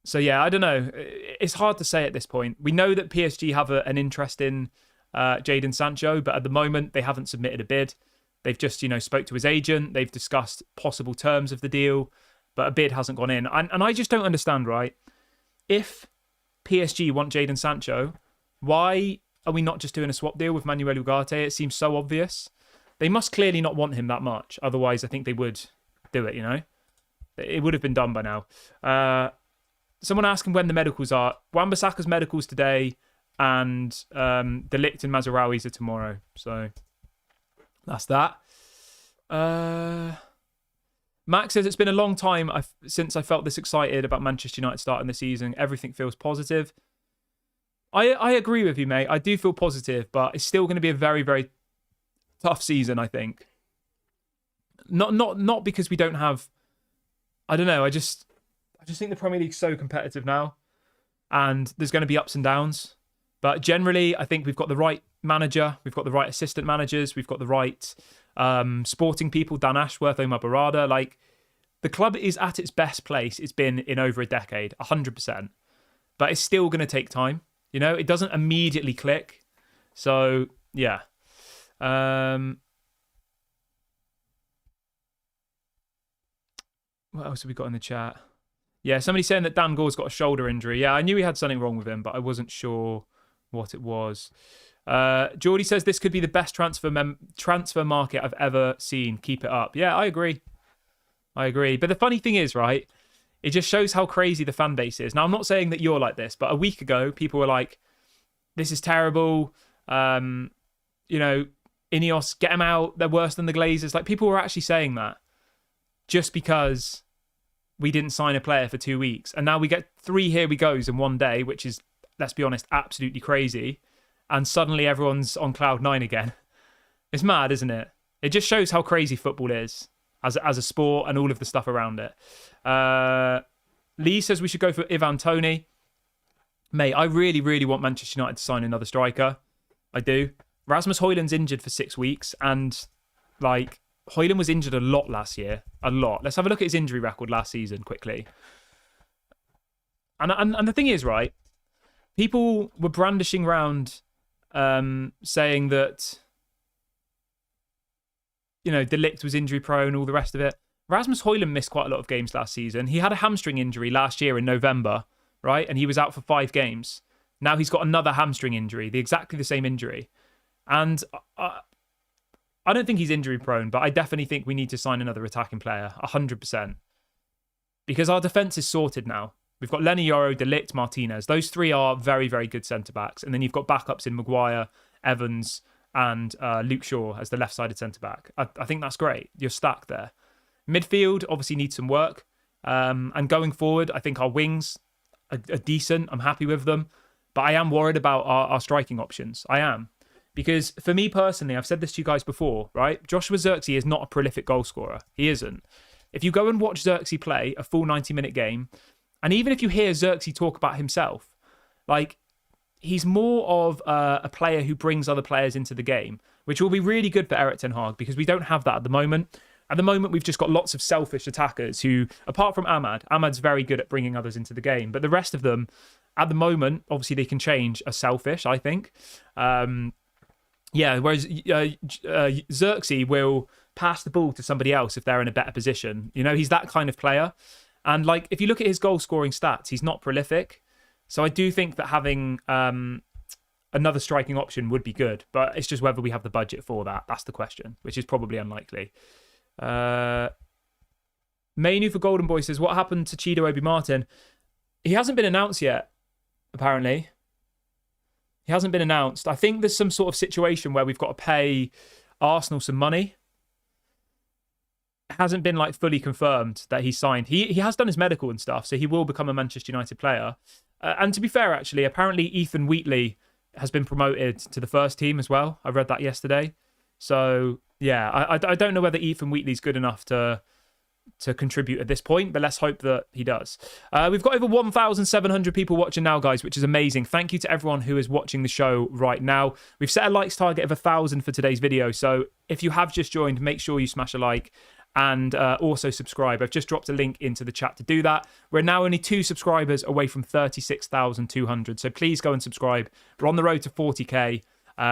So, yeah, I don't know. It's hard to say at this point. We know that PSG have an interest in Jadon Sancho, but at the moment, they haven't submitted a bid. They've just, spoke to his agent. They've discussed possible terms of the deal, but a bid hasn't gone in. And I just don't understand, right? If PSG want Jadon Sancho, why are we not just doing a swap deal with Manuel Ugarte? It seems so obvious. They must clearly not want him that much. Otherwise, I think they would do it, It would have been done by now. Someone asking when the medicals are. Wan-Bissaka's medicals today. and the Ligt and Mazraouis are tomorrow. So that's that. Max says, it's been a long time since I felt this excited about Manchester United starting the season. Everything feels positive. I agree with you, mate. I do feel positive, but it's still going to be a very, very tough season, I think. Not because we don't have... I don't know. I just think the Premier League's so competitive now, and there's going to be ups and downs. But generally, I think we've got the right manager, we've got the right assistant managers, we've got the right sporting people, Dan Ashworth, Omar Barada. Like, the club is at its best place it's been in over a decade, 100%. But it's still going to take time. You know, it doesn't immediately click. So, yeah. What else have we got in the chat? Yeah, somebody saying that Dan Gore's got a shoulder injury. Yeah, I knew he had something wrong with him, but I wasn't sure what it was. Geordie says this could be the best transfer market I've ever seen. Keep it up. Yeah, I agree. But the funny thing is, right, it just shows how crazy the fan base is. Now, I'm not saying that you're like this, but a week ago, people were like, this is terrible. You know, Ineos, get them out. They're worse than the Glazers. Like, people were actually saying that just because we didn't sign a player for 2 weeks. And now we get 3 here we goes in one day, which is, let's be honest, absolutely crazy. And suddenly everyone's on cloud 9 again. It's mad, isn't it? It just shows how crazy football is as a sport and all of the stuff around it. Lee says we should go for Ivan Toney. Mate, I really, really want Manchester United to sign another striker. I do. Rasmus Højlund's injured for 6 weeks, and like, Højlund was injured a lot last year. A lot. Let's have a look at his injury record last season quickly. And the thing is, right, people were brandishing around saying that, you know, De Ligt was injury prone, all the rest of it. Rasmus Højlund missed quite a lot of games last season. He had a hamstring injury last year in November, right? And he was out for 5 games. Now he's got another hamstring injury, exactly the same injury. And I don't think he's injury prone, but I definitely think we need to sign another attacking player, 100%. Because our defence is sorted now. We've got Lenny Yoro, De Ligt, Martinez. Those 3 are very, very good centre-backs. And then you've got backups in Maguire, Evans, and Luke Shaw as the left-sided centre-back. I think that's great. You're stacked there. Midfield obviously needs some work. And going forward, I think our wings are decent. I'm happy with them. But I am worried about our striking options. I am. Because for me personally, I've said this to you guys before, right? Joshua Zirkzee is not a prolific goal scorer. He isn't. If you go and watch Zirkzee play a full 90-minute game, and even if you hear Zirkzee talk about himself, like, he's more of a player who brings other players into the game, which will be really good for Erik ten Hag, because we don't have that at the moment. At the moment, we've just got lots of selfish attackers who, apart from Ahmad's very good at bringing others into the game, but the rest of them, at the moment, obviously they can change, are selfish, I think. Yeah, whereas Zirkzee will pass the ball to somebody else if they're in a better position. You know, he's that kind of player. And like, if you look at his goal scoring stats, he's not prolific. So I do think that having another striking option would be good, but it's just whether we have the budget for that. That's the question, which is probably unlikely. Mainu for Golden Boy says, what happened to Chido Obi Martin? He hasn't been announced yet, apparently. He hasn't been announced. I think there's some sort of situation where we've got to pay Arsenal some money. It hasn't been like fully confirmed that he signed. He has done his medical and stuff, so he will become a Manchester United player. And to be fair, actually, apparently Ethan Wheatley has been promoted to the first team as well. I read that yesterday. So, yeah, I don't know whether Ethan Wheatley's good enough to contribute at this point, but let's hope that he does. We've got over 1,700 people watching now, guys, which is amazing. Thank you to everyone who is watching the show right now. We've set a likes target of 1,000 for today's video, so if you have just joined, make sure you smash a like and also subscribe. I've just dropped a link into the chat to do that. We're now only 2 subscribers away from 36,200, so please go and subscribe. We're on the road to 40k.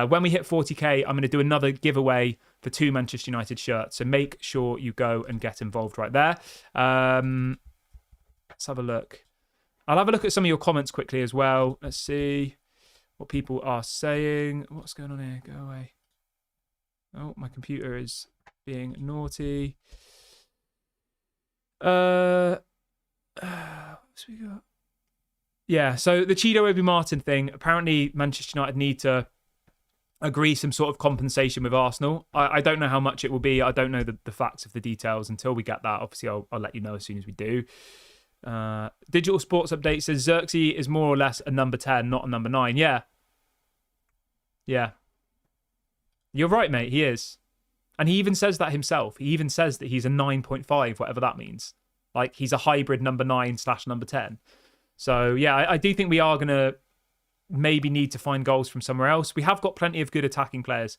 When we hit 40k, I'm going to do another giveaway for 2 Manchester United shirts. So make sure you go and get involved right there. Let's have a look. I'll have a look at some of your comments quickly as well. Let's see what people are saying. What's going on here? Go away. Oh, my computer is being naughty. What's we got? Yeah, so the Chido Obi Martin thing, apparently Manchester United need to agree some sort of compensation with Arsenal. I don't know how much it will be. I don't know the facts of the details. Until we get that, obviously I'll let you know as soon as we do. Digital Sports Update says Xerxes is more or less a number 10, not a number 9. Yeah. You're right, mate. He is. And he even says that himself. He even says that he's a 9.5, whatever that means. Like, he's a hybrid number 9/number 10. So, yeah, I do think we are going to maybe need to find goals from somewhere else. We have got plenty of good attacking players.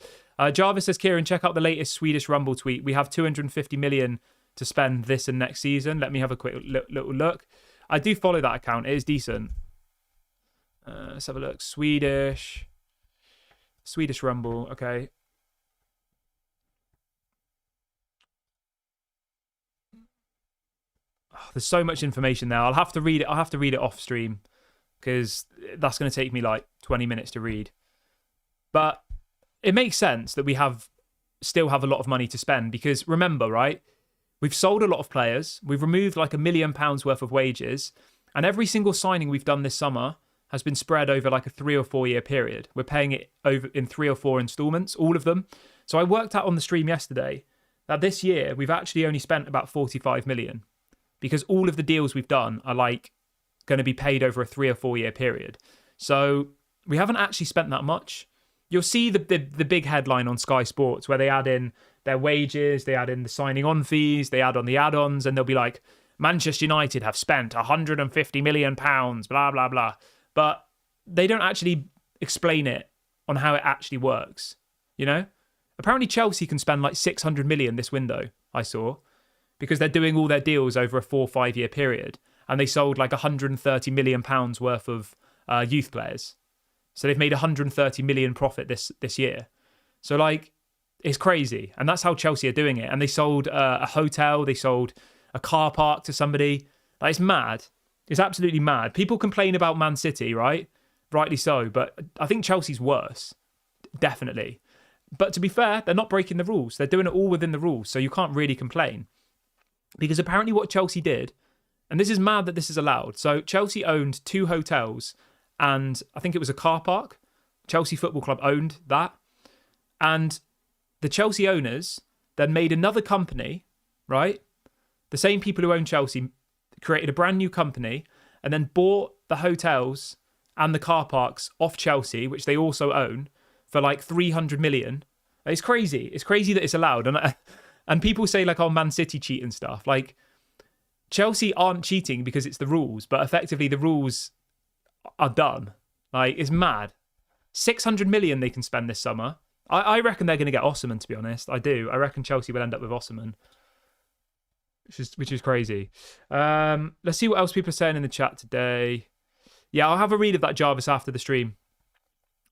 Jarvis says, Kieran, check out the latest Swedish Rumble tweet. We have 250 million to spend this and next season. Let me have a quick little look. I do follow that account. It is decent. Let's have a look. Swedish Rumble. Okay. Oh, there's so much information there. I'll have to read it. I'll have to read it off stream because that's going to take me like 20 minutes to read. But it makes sense that we still have a lot of money to spend because remember, right? We've sold a lot of players. We've removed like £1 million worth of wages. And every single signing we've done this summer has been spread over like a 3 or 4 year period. We're paying it over in 3 or 4 installments, all of them. So I worked out on the stream yesterday that this year we've actually only spent about 45 million because all of the deals we've done are like going to be paid over a 3 or 4 year period. So we haven't actually spent that much. You'll see the big headline on Sky Sports where they add in their wages, they add in the signing on fees, they add on the add-ons, and they'll be like, Manchester United have spent £150 million, blah, blah, blah. But they don't actually explain it on how it actually works, you know? Apparently Chelsea can spend like 600 million this window, I saw, because they're doing all their deals over a 4 or 5 year period, and they sold like £130 million worth of youth players. So they've made 130 million profit this year. So like, it's crazy. And that's how Chelsea are doing it. And they sold a hotel, they sold a car park to somebody. Like, it's mad. It's absolutely mad. People complain about Man City, right? Rightly so. But I think Chelsea's worse. Definitely. But to be fair, they're not breaking the rules. They're doing it all within the rules. So you can't really complain. Because apparently what Chelsea did, and this is mad that this is allowed. So Chelsea owned 2 hotels and I think it was a car park. Chelsea Football Club owned that. And the Chelsea owners then made another company, right? The same people who own Chelsea created a brand new company and then bought the hotels and the car parks off Chelsea, which they also own, for like 300 million. It's crazy. It's crazy that it's allowed. And people say like, oh, Man City cheat and stuff. Like, Chelsea aren't cheating because it's the rules, but effectively the rules are done. Like, it's mad. 600 million they can spend this summer. I reckon they're going to get Osimhen, to be honest. I do. I reckon Chelsea will end up with Osimhen, which is crazy. Let's see what else people are saying in the chat today. Yeah, I'll have a read of that Jarvis after the stream.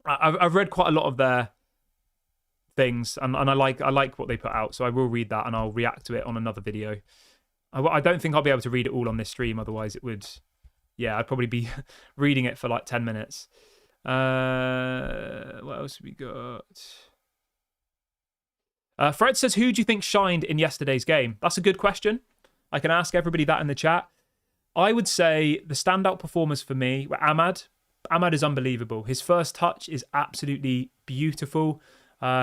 I've read quite a lot of their things, and I like what they put out, so I will read that and I'll react to it on another video. I don't think I'll be able to read it all on this stream, otherwise it would... Yeah, I'd probably be reading it for like 10 minutes. What else have we got? Fred says, who do you think shined in yesterday's game? That's a good question. I can ask everybody that in the chat. I would say the standout performers for me were Ahmad. Ahmad is unbelievable. His first touch is absolutely beautiful.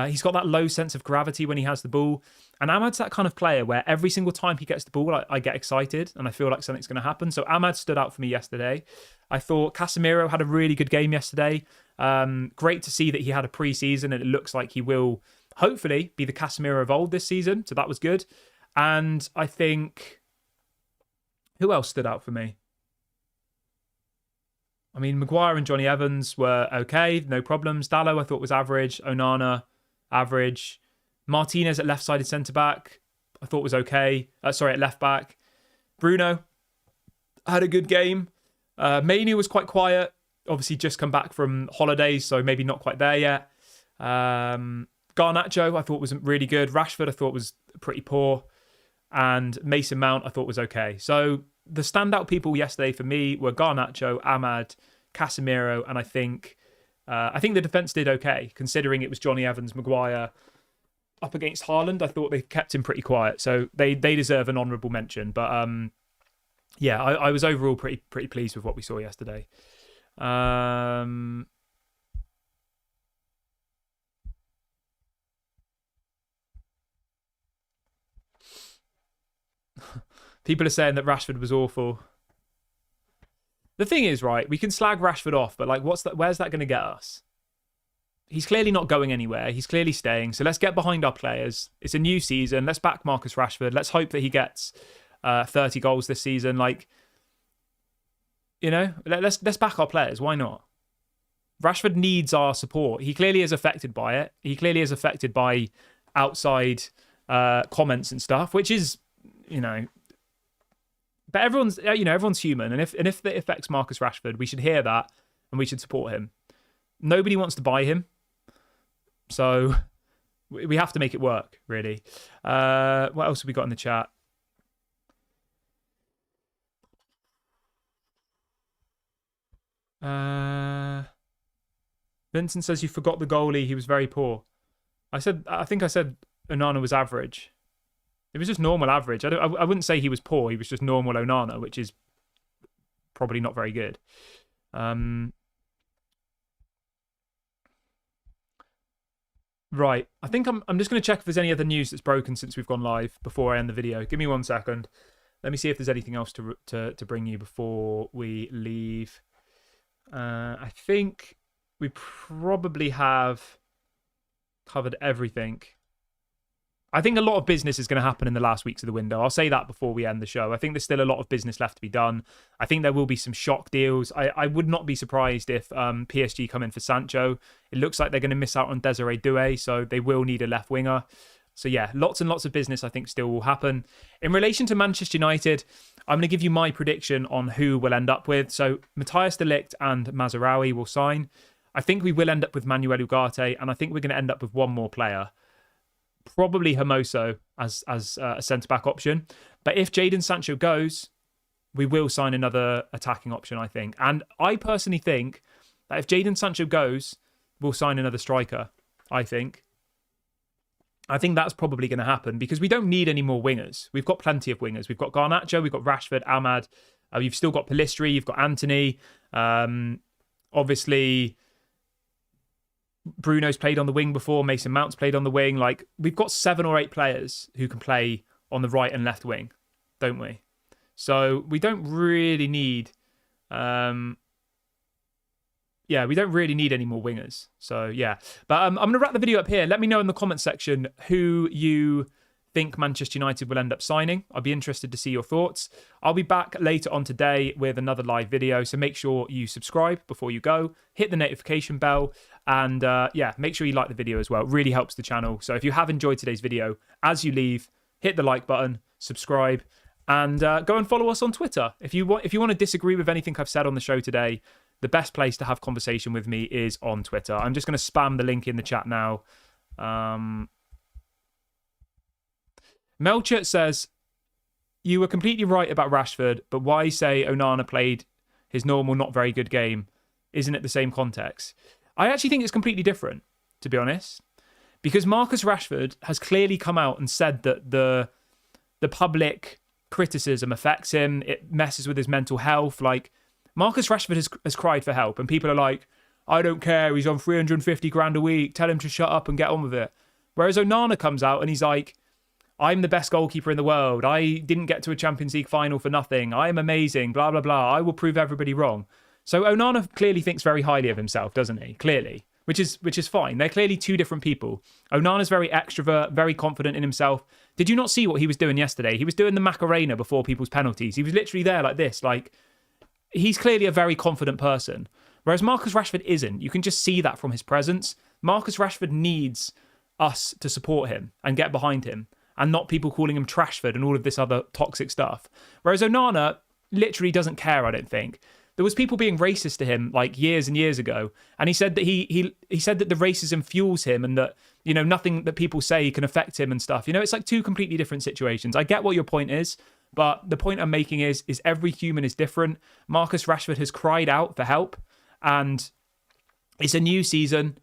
He's got that low sense of gravity when he has the ball. And Ahmad's that kind of player where every single time he gets the ball, I get excited and I feel like something's going to happen. So Ahmad stood out for me yesterday. I thought Casemiro had a really good game yesterday. Great to see that he had a pre-season and it looks like he will hopefully be the Casemiro of old this season. So that was good. And I think... Who else stood out for me? I mean, Maguire and Johnny Evans were okay, no problems. Dallo, I thought, was average. Onana, average. Martinez at left-sided centre-back, I thought was okay. At left-back. Bruno had a good game. Mainu was quite quiet. Obviously, just come back from holidays, so maybe not quite there yet. Garnacho, I thought was really good. Rashford, I thought was pretty poor. And Mason Mount, I thought was okay. So the standout people yesterday for me were Garnacho, Ahmad, Casemiro, and I think the defence did okay, considering it was Johnny Evans, Maguire up against Haaland. I thought they kept him pretty quiet, so they deserve an honourable mention. But yeah, I was overall pretty pleased with what we saw yesterday. People are saying that Rashford was awful. The thing is, right, we can slag Rashford off, but like, where's that going to get us? He's clearly not going anywhere. He's clearly staying. So let's get behind our players. It's a new season. Let's back Marcus Rashford. Let's hope that he gets 30 goals this season. Like, you know, let's back our players. Why not? Rashford needs our support. He clearly is affected by it. He clearly is affected by outside comments and stuff, which is, you know, but everyone's human. And if it affects Marcus Rashford, we should hear that and we should support him. Nobody wants to buy him. So we have to make it work, really. What else have we got in the chat? Vincent says you forgot the goalie. He was very poor. I think I said Onana was average. It was just normal average. I wouldn't say he was poor. He was just normal Onana, which is probably not very good. Right. I think I'm just going to check if there's any other news that's broken since we've gone live before I end the video. Give me 1 second. Let me see if there's anything else to bring you before we leave. I think we probably have covered everything. I think a lot of business is going to happen in the last weeks of the window. I'll say that before we end the show. I think there's still a lot of business left to be done. I think there will be some shock deals. I would not be surprised if PSG come in for Sancho. It looks like they're going to miss out on Desiree Doué, so they will need a left winger. So yeah, lots and lots of business I think still will happen. In relation to Manchester United, I'm going to give you my prediction on who we'll end up with. So Matthijs de Ligt and Mazraoui will sign. I think we will end up with Manuel Ugarte, and I think we're going to end up with one more player. Probably Hermoso as a centre-back option. But if Jadon Sancho goes, we will sign another attacking option, I think. And I personally think that if Jadon Sancho goes, we'll sign another striker, I think. I think that's probably going to happen because we don't need any more wingers. We've got plenty of wingers. We've got Garnacho, we've got Rashford, Ahmad. You've still got Pellistri, you've got Anthony. Obviously, Bruno's played on the wing before. Mason Mount's played on the wing. Like, we've got 7 or 8 players who can play on the right and left wing, don't we? So we don't really need... we don't really need any more wingers. So, yeah. But I'm going to wrap the video up here. Let me know in the comment section who you think Manchester United will end up signing. I'd be interested to see your thoughts. I'll be back later on today with another live video. So make sure you subscribe before you go. Hit the notification bell. And make sure you like the video as well. It really helps the channel. So if you have enjoyed today's video, as you leave, hit the like button, subscribe, and go and follow us on Twitter. If you want to disagree with anything I've said on the show today, the best place to have conversation with me is on Twitter. I'm just going to spam the link in the chat now. Melchert says, you were completely right about Rashford, but why say Onana played his normal, not very good game? Isn't it the same context? I actually think it's completely different, to be honest, because Marcus Rashford has clearly come out and said that the public criticism affects him. It messes with his mental health. Like, Marcus Rashford has cried for help, and people are like, I don't care. He's on 350 grand a week. Tell him to shut up and get on with it. Whereas Onana comes out and he's like, I'm the best goalkeeper in the world. I didn't get to a Champions League final for nothing. I am amazing. Blah, blah, blah. I will prove everybody wrong. So Onana clearly thinks very highly of himself, doesn't he? Clearly, which is fine. They're clearly two different people. Onana's very extrovert, very confident in himself. Did you not see what he was doing yesterday? He was doing the Macarena before people's penalties. He was literally there like this. Like, he's clearly a very confident person. Whereas Marcus Rashford isn't. You can just see that from his presence. Marcus Rashford needs us to support him and get behind him, and not people calling him Trashford and all of this other toxic stuff. Whereas Onana literally doesn't care, I don't think. There was people being racist to him like years and years ago, and he said that he said that the racism fuels him, and that, you know, nothing that people say can affect him and stuff. You know, it's like two completely different situations. I get what your point is, but the point I'm making is every human is different. Marcus Rashford has cried out for help, and it's a new season.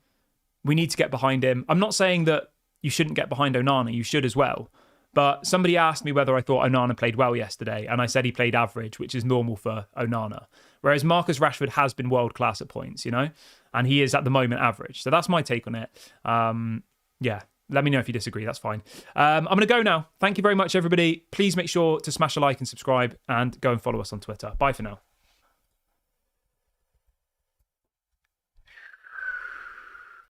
We need to get behind him. I'm not saying that you shouldn't get behind Onana. You should as well. But somebody asked me whether I thought Onana played well yesterday, and I said he played average, which is normal for Onana. Whereas Marcus Rashford has been world class at points, and he is at the moment average. So that's my take on it. Yeah. Let me know if you disagree. That's fine. I'm going to go now. Thank you very much, everybody. Please make sure to smash a like and subscribe, and go and follow us on Twitter. Bye for now.